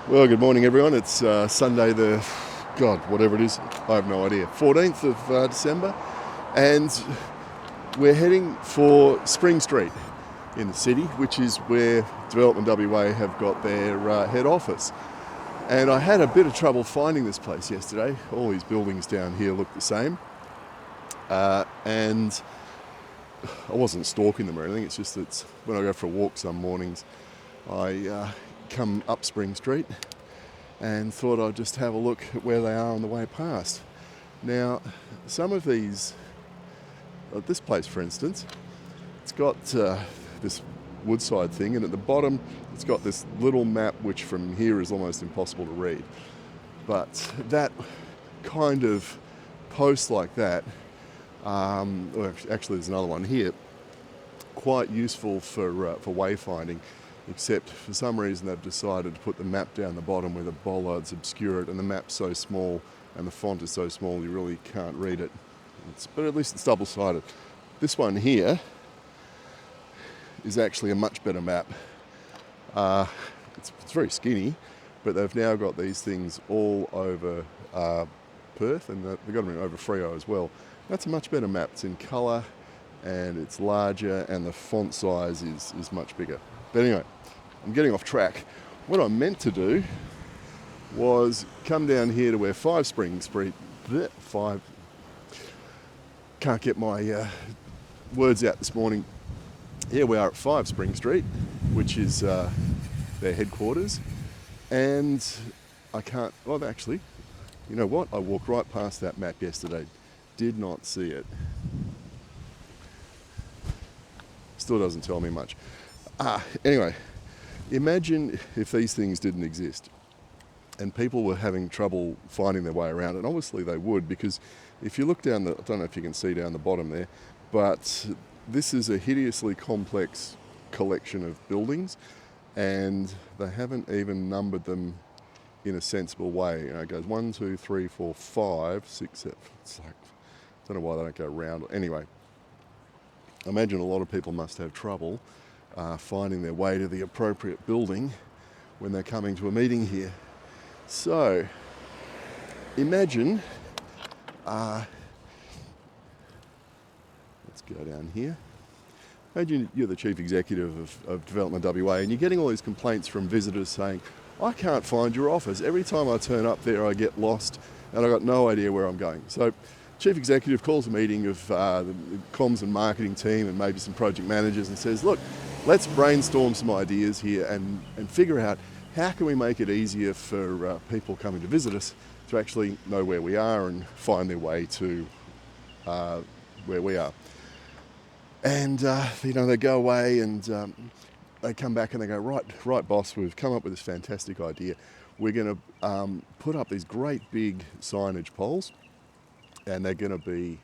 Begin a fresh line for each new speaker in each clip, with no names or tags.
Well, good morning, everyone. It's Sunday, whatever it is, I have no idea, 14th of December, and we're heading for Spring Street in the city, which is where DevelopmentWA have got their head office. And I had a bit of trouble finding this place yesterday. All these buildings down here look the same, and I wasn't stalking them or anything. It's just that when I go for a walk some mornings, I come up Spring Street and thought I'd just have a look at where they are on the way past. Now, some of these, this place for instance, it's got this woodside thing, and at the bottom it's got this little map which from here is almost impossible to read. But that kind of post like that, well, actually there's another one here, quite useful for wayfinding, except for some reason they've decided to put the map down the bottom where the bollards obscure it, and the map's so small and the font is so small you really can't read it. But at least it's double-sided. This one here is actually a much better map. It's very skinny, but they've now got these things all over Perth, and they've got them in over Freo as well. That's a much better map. It's in colour and it's larger, and the font size is much bigger. But anyway, I'm getting off track. What I meant to do was come down here to where 5 Spring Street, can't get my words out this morning. Here we are at 5 Spring Street, which is their headquarters. And I can't, well actually, you know what? I walked right past that map yesterday. Did not see it. Still doesn't tell me much. Anyway, imagine if these things didn't exist and people were having trouble finding their way around, and obviously they would, because if you look down I don't know if you can see down the bottom there, but this is a hideously complex collection of buildings, and they haven't even numbered them in a sensible way. You know, it goes 1, 2, 3, 4, 5, 6, 7. It's like, I don't know why they don't go round. Anyway, I imagine a lot of people must have trouble finding their way to the appropriate building when they're coming to a meeting here. So, imagine, let's go down here. Imagine you're the chief executive of DevelopmentWA, and you're getting all these complaints from visitors saying, I can't find your office. Every time I turn up there, I get lost and I've got no idea where I'm going. So, chief executive calls a meeting of the comms and marketing team and maybe some project managers and says, look, let's brainstorm some ideas here and figure out how can we make it easier for people coming to visit us to actually know where we are and find their way to where we are. And they go away and they come back and they go, right boss, we've come up with this fantastic idea. We're going to put up these great big signage poles, and they're going to be,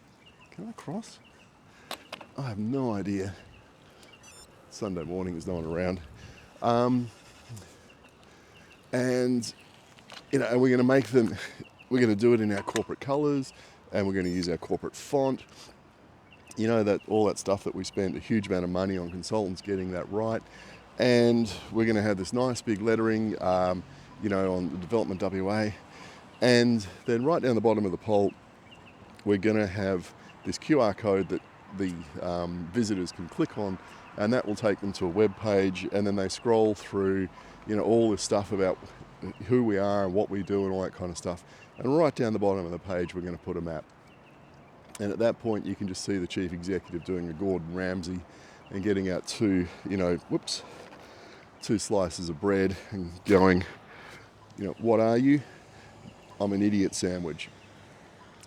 can I cross? I have no idea. Sunday morning, there's no one around. And we're going to make them, we're going to do it in our corporate colours, and we're going to use our corporate font. You know, that all that stuff that we spent a huge amount of money on consultants getting that right. And we're going to have this nice big lettering, on the DevelopmentWA. And then right down the bottom of the pole, we're going to have this QR code that the visitors can click on, and that will take them to a web page, and then they scroll through, all this stuff about who we are and what we do and all that kind of stuff. And right down the bottom of the page, we're going to put a map. And at that point, you can just see the chief executive doing a Gordon Ramsay and getting out two slices of bread and going, what are you? I'm an idiot sandwich.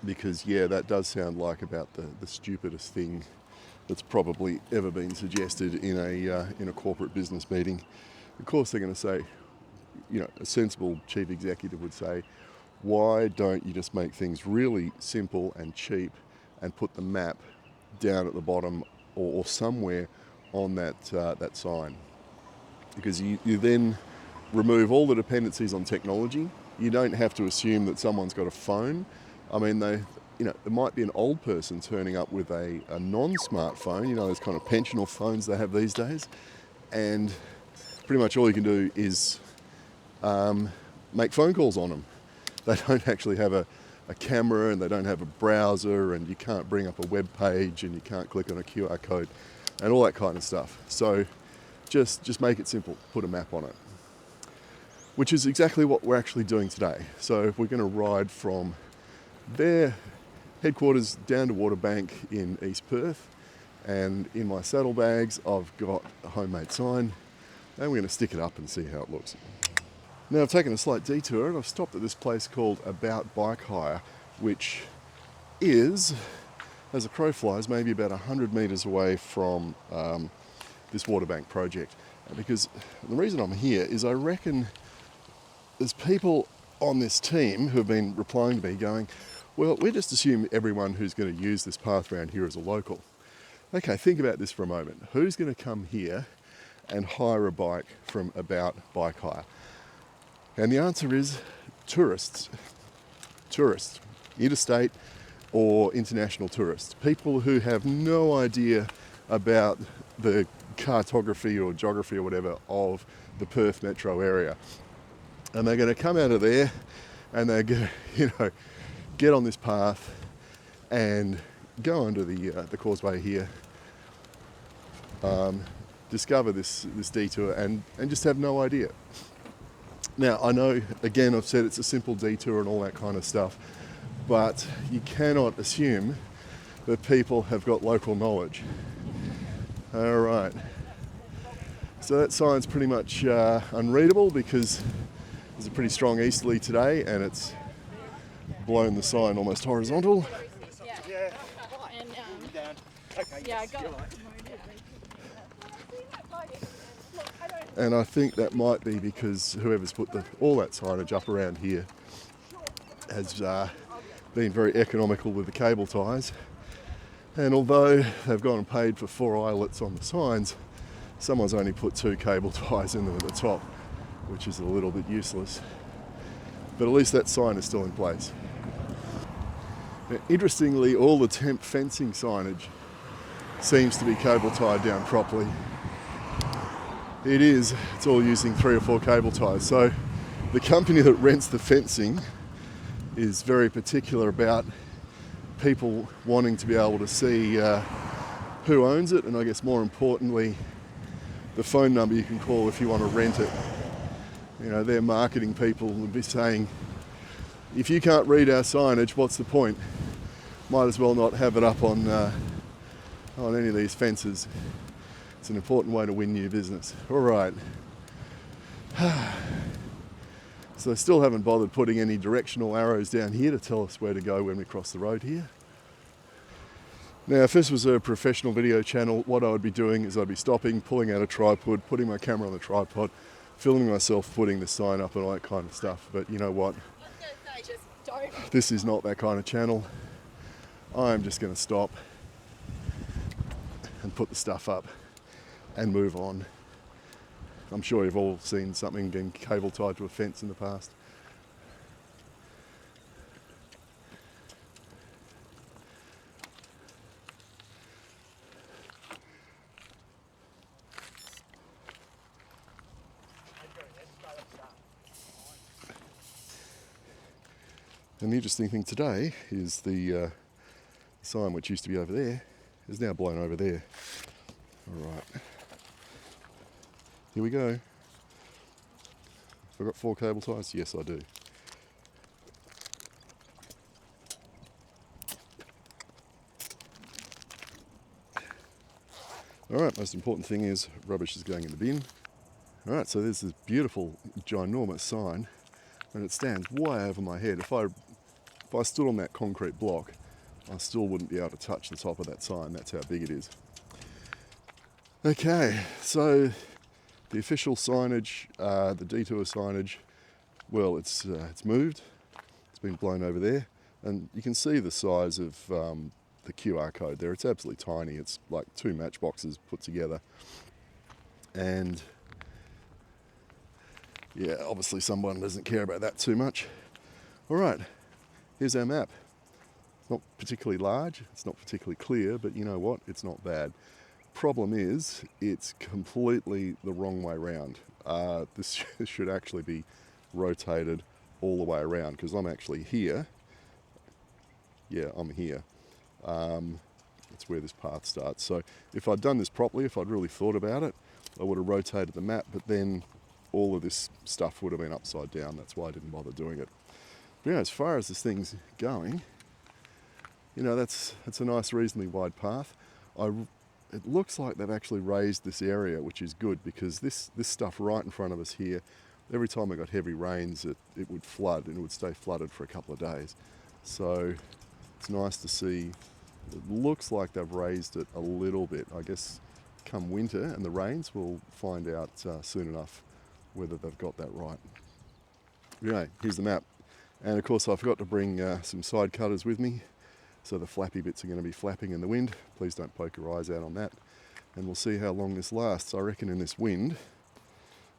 Because, that does sound like about the stupidest thing that's probably ever been suggested in a corporate business meeting. Of course, they're going to say, a sensible chief executive would say, why don't you just make things really simple and cheap and put the map down at the bottom or somewhere on that sign? Because you then remove all the dependencies on technology. You don't have to assume that someone's got a phone. I mean, there might be an old person turning up with a non-smartphone, those kind of pensional phones they have these days, and pretty much all you can do is make phone calls on them. They don't actually have a camera, and they don't have a browser, and you can't bring up a web page, and you can't click on a QR code and all that kind of stuff. So just make it simple, put a map on it, which is exactly what we're actually doing today. So we're going to ride from their headquarters down to Waterbank in East Perth, and in my saddlebags I've got a homemade sign, and we're going to stick it up and see how it looks. Now I've taken a slight detour and I've stopped at this place called About Bike Hire, which is, as a crow flies, maybe about 100 metres away from this Waterbank project. Because the reason I'm here is I reckon there's people on this team who have been replying to me going, well, we just assume everyone who's going to use this path around here is a local. Okay, think about this for a moment. Who's going to come here and hire a bike from About Bike Hire? And the answer is tourists. Tourists, interstate or international tourists. People who have no idea about the cartography or geography or whatever of the Perth metro area. And they're going to come out of there and they're going to, get on this path and go under the causeway here, discover this detour and just have no idea. Now, I know, again, I've said it's a simple detour and all that kind of stuff, but you cannot assume that people have got local knowledge. All right. So that sign's pretty much unreadable because there's a pretty strong easterly today and it's blown the sign almost horizontal.
Yeah. And, yeah, I got it.
And I think that might be because whoever's put all that signage up around here has been very economical with the cable ties. And although they've gone and paid for 4 eyelets on the signs, someone's only put 2 cable ties in them at the top, which is a little bit useless. But at least that sign is still in place. Now, interestingly, all the temp fencing signage seems to be cable tied down properly. It's all using 3 or 4 cable ties. So the company that rents the fencing is very particular about people wanting to be able to see who owns it, and I guess more importantly, the phone number you can call if you want to rent it. Their marketing people would be saying, if you can't read our signage, what's the point? Might as well not have it up on any of these fences. It's an important way to win new business. All right. So they still haven't bothered putting any directional arrows down here to tell us where to go when we cross the road here. Now, if this was a professional video channel, what I would be doing is I'd be stopping, pulling out a tripod, putting my camera on the tripod, filming myself putting the sign up and all that kind of stuff. But you know what? This is not that kind of channel. I'm just going to stop and put the stuff up and move on. I'm sure you've all seen something getting cable tied to a fence in the past. And the interesting thing today is the sign, which used to be over there, is now blown over there. All right. Here we go. Have I got 4 cable ties? Yes, I do. Alright, most important thing is rubbish is going in the bin. Alright, so there's this beautiful, ginormous sign, and it stands way over my head. If I stood on that concrete block, I still wouldn't be able to touch the top of that sign. That's how big it is. Okay, so the official signage, the detour signage, well, it's moved. It's been blown over there, and you can see the size of the QR code there. It's absolutely tiny. It's like 2 matchboxes put together. And yeah, obviously someone doesn't care about that too much. All right, here's our map. It's not particularly large, it's not particularly clear, but you know what? It's not bad. Problem is, it's completely the wrong way round. This should actually be rotated all the way around, because I'm actually here. Yeah, I'm here. That's where this path starts. So if I'd done this properly, if I'd really thought about it, I would have rotated the map, but then all of this stuff would have been upside down. That's why I didn't bother doing it. But as far as this thing's going, that's a nice, reasonably wide path. It looks like they've actually raised this area, which is good, because this stuff right in front of us here, every time I got heavy rains, it would flood, and it would stay flooded for a couple of days. So it's nice to see. It looks like they've raised it a little bit. I guess come winter and the rains, we'll find out soon enough whether they've got that right. Anyway, here's the map. And of course I forgot to bring some side cutters with me, so the flappy bits are going to be flapping in the wind. Please don't poke your eyes out on that. And we'll see how long this lasts. I reckon in this wind,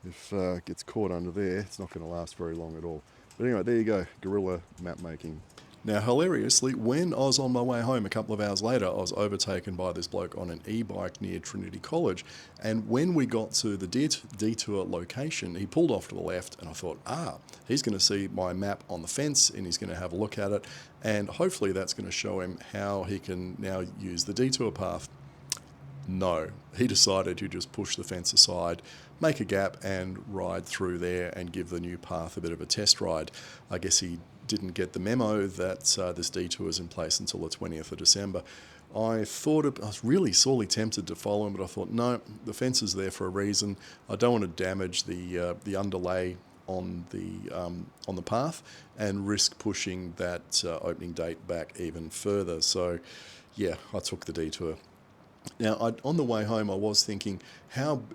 if it gets caught under there, it's not going to last very long at all. But anyway, there you go, guerrilla map making. Now, hilariously, when I was on my way home a couple of hours later, I was overtaken by this bloke on an e-bike near Trinity College. And when we got to the detour location, he pulled off to the left, and I thought, he's going to see my map on the fence, and he's going to have a look at it. And hopefully that's going to show him how he can now use the detour path. No, he decided to just push the fence aside, make a gap, and ride through there and give the new path a bit of a test ride. I guess he didn't get the memo that this detour is in place until the 20th of December. I was really sorely tempted to follow him, but I thought, no, the fence is there for a reason. I don't want to damage the underlay on the path and risk pushing that opening date back even further. So, yeah, I took the detour. Now, on the way home, I was thinking,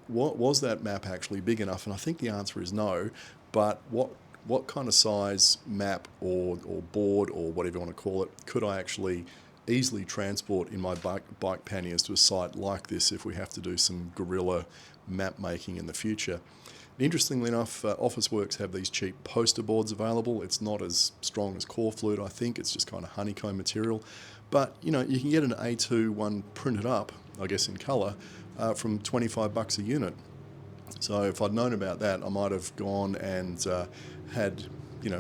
what was that map actually big enough? And I think the answer is no. But what kind of size map or board or whatever you want to call it could I actually easily transport in my bike panniers to a site like this if we have to do some guerrilla map making in the future? Interestingly enough, Officeworks have these cheap poster boards available. It's not as strong as core fluid, I think. It's just kind of honeycomb material. But, you can get an A2 one printed up, I guess in colour, from $25 a unit. So if I'd known about that, I might have gone and had,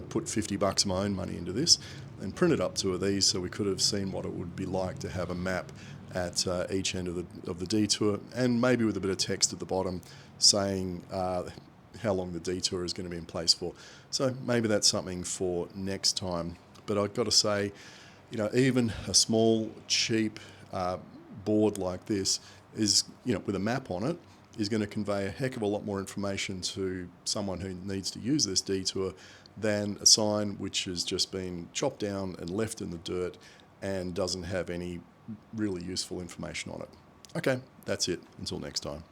put $50 of my own money into this and printed up two of these, so we could have seen what it would be like to have a map at each end of the detour, and maybe with a bit of text at the bottom saying how long the detour is going to be in place for. So maybe that's something for next time. But I've got to say, even a small, cheap board like this is, with a map on it, is going to convey a heck of a lot more information to someone who needs to use this detour than a sign which has just been chopped down and left in the dirt and doesn't have any really useful information on it. Okay, that's it. Until next time.